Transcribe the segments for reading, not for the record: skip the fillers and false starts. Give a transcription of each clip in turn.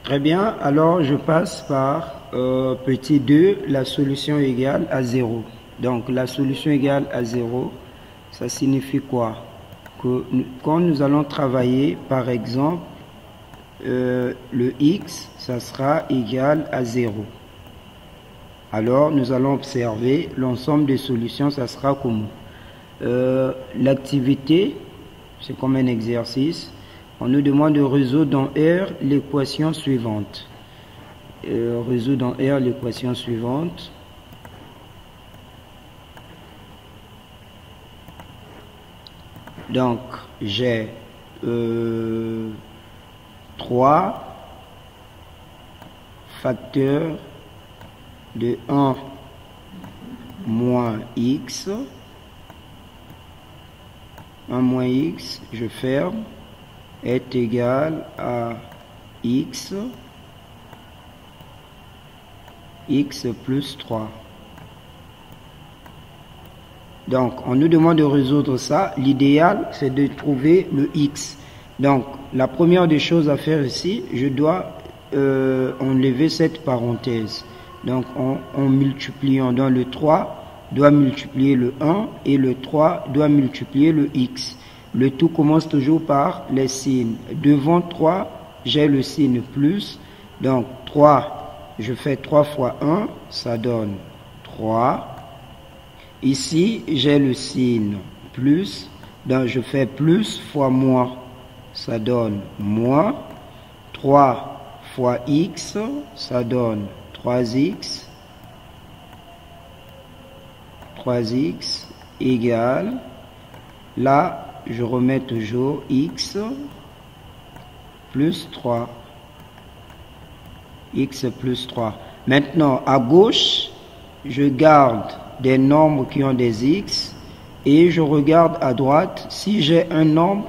Très bien, alors je passe par petit 2, la solution égale à 0. Donc la solution égale à 0, ça signifie quoi? Que quand nous allons travailler, par exemple, le x, ça sera égal à 0. Alors nous allons observer l'ensemble des solutions, ça sera comment? L'activité, c'est comme un exercice. On nous demande de résoudre dans R l'équation suivante. Résoudre dans R l'équation suivante. Donc, j'ai 3 facteurs de 1 moins x. 1 moins x, je ferme, est égal à x plus 3. Donc, on nous demande de résoudre ça. L'idéal, c'est de trouver le x. Donc, la première des choses à faire ici, je dois enlever cette parenthèse. Donc, en multipliant dans le 3, doit multiplier le 1 et le 3 doit multiplier le x. Le tout commence toujours par les signes. Devant 3, j'ai le signe plus. Donc, 3, je fais 3 fois 1, ça donne 3. Ici, j'ai le signe plus, donc je fais plus fois moins, ça donne moins. 3 fois x, ça donne 3x. 3x égale, là, je remets toujours x plus 3. X plus 3. Maintenant, à gauche, je garde des nombres qui ont des x et je regarde à droite si j'ai un nombre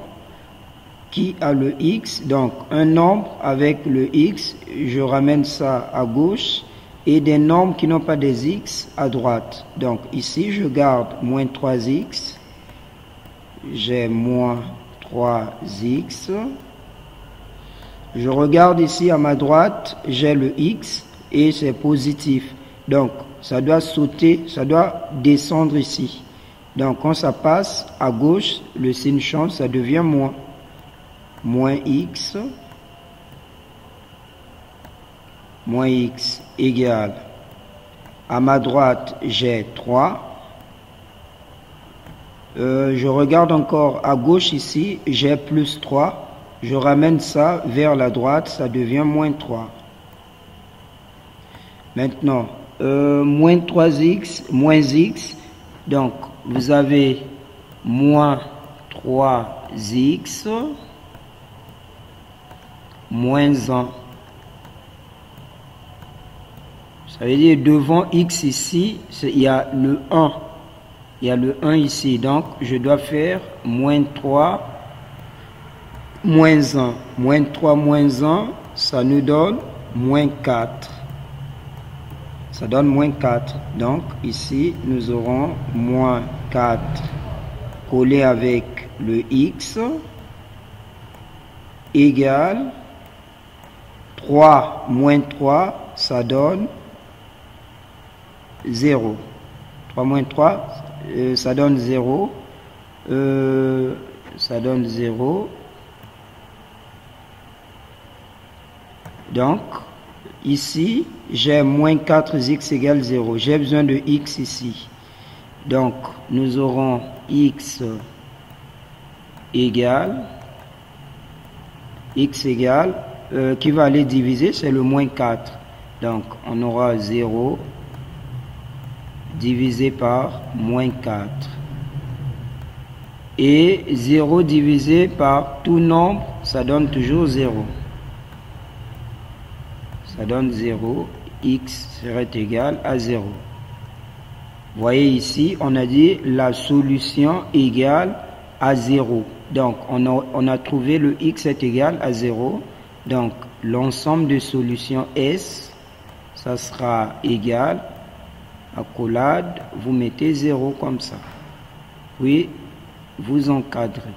qui a le x, donc un nombre avec le x, je ramène ça à gauche, et des nombres qui n'ont pas des x à droite. Donc ici je garde moins 3x, j'ai moins 3x, je regarde ici à ma droite, j'ai le x et c'est positif. Donc ça doit sauter, ça doit descendre ici. Donc quand ça passe à gauche, le signe change, ça devient moins. Moins x égale, à ma droite j'ai 3. Je regarde encore à gauche ici, j'ai plus 3. Je ramène ça vers la droite, ça devient moins 3. Maintenant, moins 3x, moins x. Donc, vous avez moins 3x moins 1. Ça veut dire devant x ici, il y a le 1. Il y a le 1 ici. Donc, je dois faire moins 3 moins 1. Moins 3 moins 1, ça nous donne moins 4. Ça donne moins 4. Donc, ici, nous aurons moins 4 collé avec le x égale 3 moins 3, ça donne 0. 3 moins 3, ça donne 0. Ça donne 0. Donc, ici, j'ai moins 4x égale 0. J'ai besoin de x ici. Donc, nous aurons x égale, qui va aller diviser, c'est le moins 4. Donc, on aura 0 divisé par moins 4. Et 0 divisé par tout nombre, ça donne toujours 0. Ça donne 0. X serait égal à 0. Vous voyez ici, on a dit la solution égale à 0. Donc, on a trouvé le x est égal à 0. Donc, l'ensemble de solutions S, ça sera égal, accolade, vous mettez 0 comme ça. Puis, vous encadrez.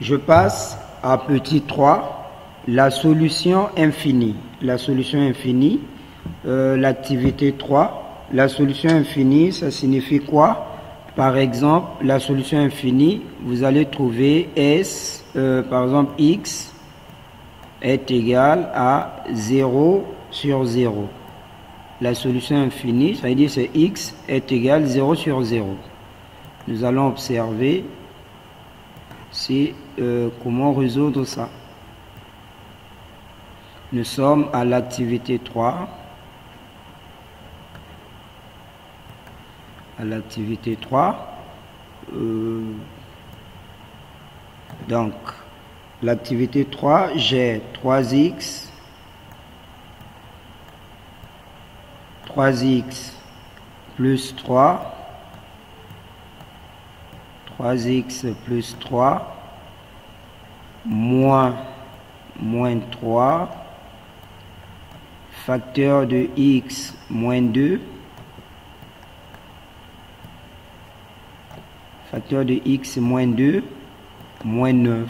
Je passe à petit 3, la solution infinie. La solution infinie, l'activité 3. La solution infinie, ça signifie quoi? Par exemple, la solution infinie, vous allez trouver S, par exemple, X est égal à 0 sur 0. La solution infinie, ça veut dire que X est égal à 0 sur 0. Nous allons observer comment résoudre ça. Nous sommes à l'activité 3. À l'activité 3. Donc, l'activité 3, j'ai 3x plus 3, 3x plus 3, moins 3, facteur de x moins 2, facteur de x moins 2, moins 9,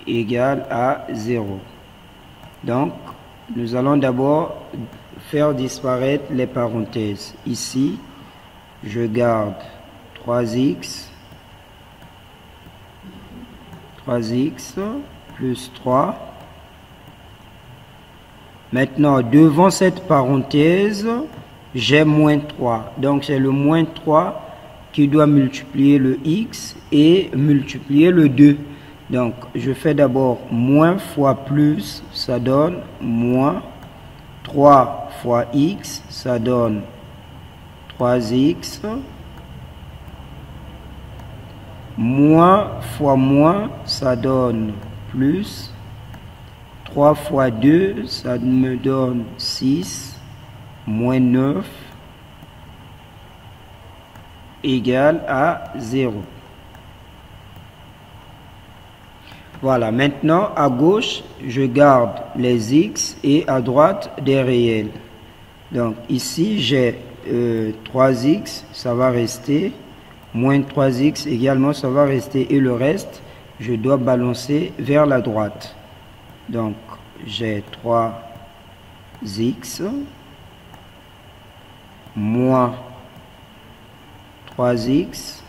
égale à 0. Donc, nous allons d'abord faire disparaître les parenthèses. Ici, je garde 3x plus 3. Maintenant, devant cette parenthèse, j'ai moins 3. Donc, c'est le moins 3 qui doit multiplier le x et multiplier le 2. Donc, je fais d'abord moins fois plus, ça donne moins 3 fois x, ça donne 3x. Moins fois moins, ça donne plus. 3 fois 2, ça me donne 6, moins 9, égale à 0. Voilà, maintenant à gauche, je garde les x et à droite des réels. Donc ici, j'ai 3x, ça va rester, moins 3x également, ça va rester, et le reste, je dois balancer vers la droite. Donc, j'ai 3x moins 3x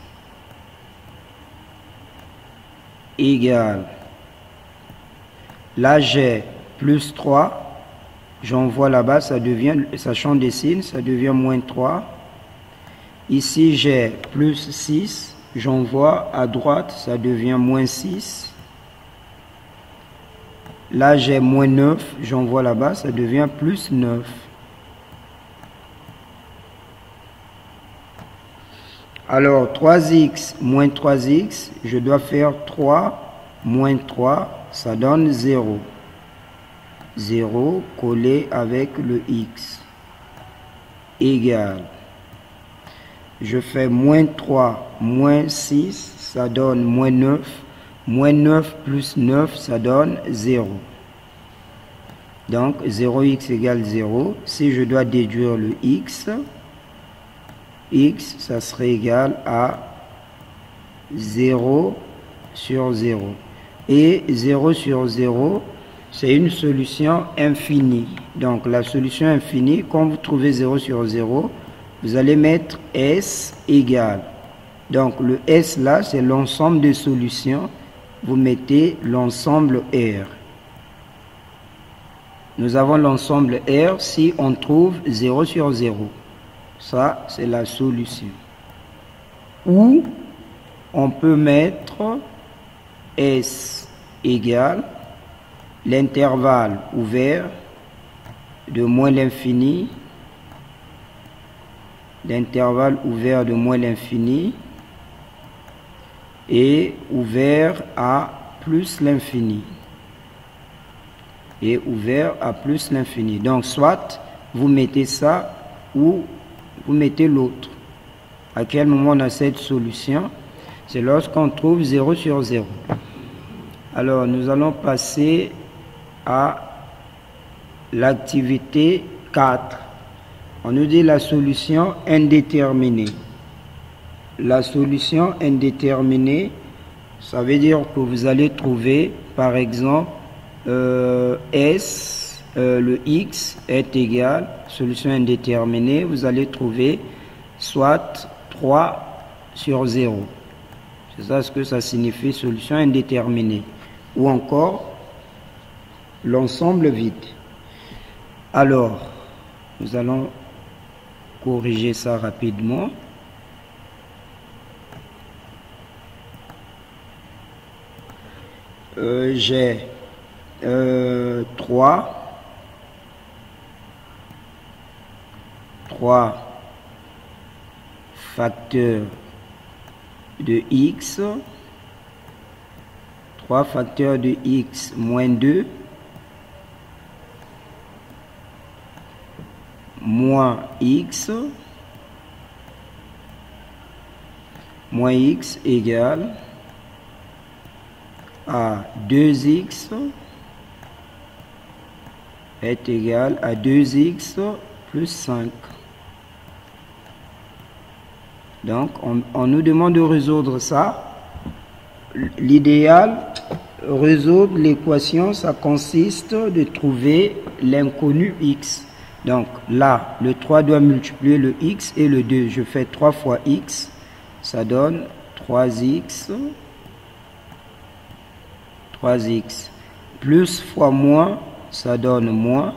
égale, là j'ai plus 3, j'envoie là-bas, ça change de signe, ça devient moins 3. Ici j'ai plus 6, j'envoie à droite, ça devient moins 6. Là j'ai moins 9, j'envoie là-bas, ça devient plus 9. Alors 3x moins 3x, je dois faire 3 moins 3, ça donne 0. 0 collé avec le x. Égal. Je fais moins 3 moins 6, ça donne moins 9. Moins 9 plus 9, ça donne 0. Donc 0x égale 0. Si je dois déduire le x, ça serait égal à 0 sur 0. Et 0 sur 0, c'est une solution infinie. Donc la solution infinie, quand vous trouvez 0 sur 0, vous allez mettre S égale. Donc le S là, c'est l'ensemble des solutions. Vous mettez l'ensemble R. Nous avons l'ensemble R si on trouve 0 sur 0. Ça, c'est la solution. Ou on peut mettre S égale l'intervalle ouvert de moins l'infini, l'intervalle ouvert de moins l'infini et ouvert à plus l'infini. Et ouvert à plus l'infini. Donc, soit vous mettez ça ou vous mettez l'autre. À quel moment on a cette solution? C'est lorsqu'on trouve 0 sur 0. Alors, nous allons passer à l'activité 4. On nous dit la solution indéterminée. La solution indéterminée, Ça veut dire que vous allez trouver, par exemple, le x est égal, solution indéterminée, vous allez trouver soit 3 sur 0. C'est ça ce que ça signifie, solution indéterminée. Ou encore, l'ensemble vide. Alors, nous allons corriger ça rapidement. J'ai 3 facteurs de x, 3 facteurs de x moins 2 moins x égale à 2x est égal à 2x plus 5. Donc, on nous demande de résoudre ça. L'idéal, résoudre l'équation, ça consiste de trouver l'inconnu x. Donc, là, le 3 doit multiplier le x et le 2. Je fais 3 fois x, ça donne 3x. Plus fois moins, ça donne moins.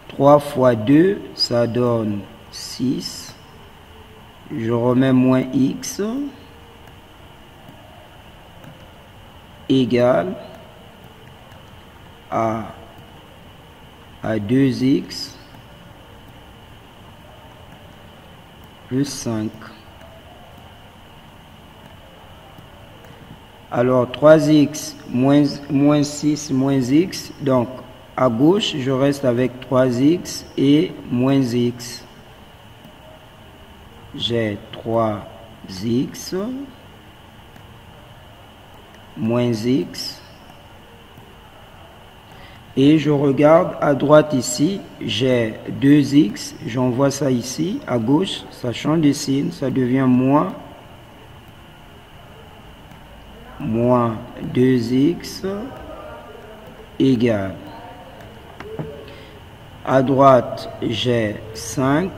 3 fois 2, ça donne 6. Je remets moins x égale à 2x plus 5. Alors 3x moins 6 moins x, donc à gauche je reste avec 3x et moins x. J'ai 3x moins x et je regarde à droite ici, j'ai 2x, j'envoie ça ici, à gauche ça change de signe, ça devient moins 2x égale, à droite j'ai 5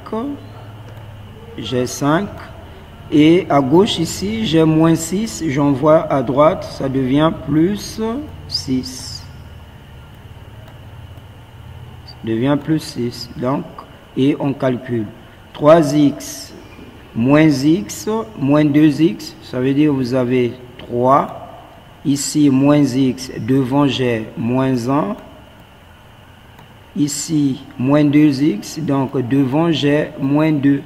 et à gauche ici j'ai moins 6, j'envoie à droite, ça devient plus 6, donc, et on calcule 3x moins x moins 2x, ça veut dire vous avez 3, ici moins x, devant j'ai moins 1, ici moins 2x, donc devant j'ai moins 2,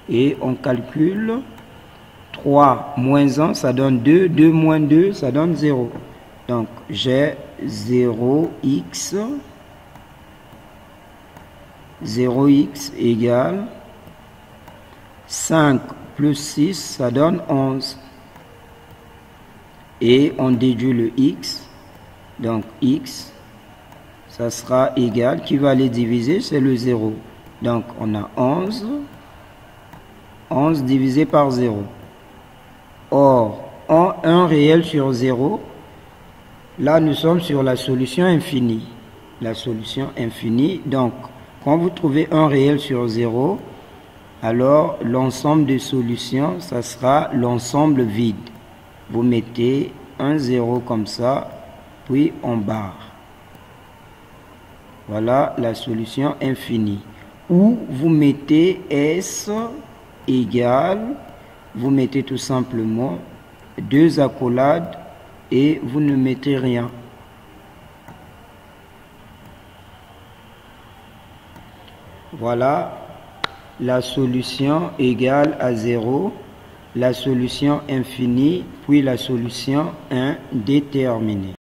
et on calcule 3 moins 1, ça donne 2, 2 moins 2, ça donne 0. Donc j'ai 0x égale 5 plus 6, ça donne 11. Et on déduit le x, donc x, ça sera égal, qui va les diviser, c'est le 0. Donc on a 11 divisé par 0. Or, en 1 réel sur 0, là nous sommes sur la solution infinie. La solution infinie, donc quand vous trouvez 1 réel sur 0, alors l'ensemble des solutions, ça sera l'ensemble vide. Vous mettez un 0 comme ça, puis on barre. Voilà la solution infinie. Ou vous mettez S égale, vous mettez tout simplement 2 accolades et vous ne mettez rien. Voilà la solution égale à 0, la solution infinie, puis la solution indéterminée.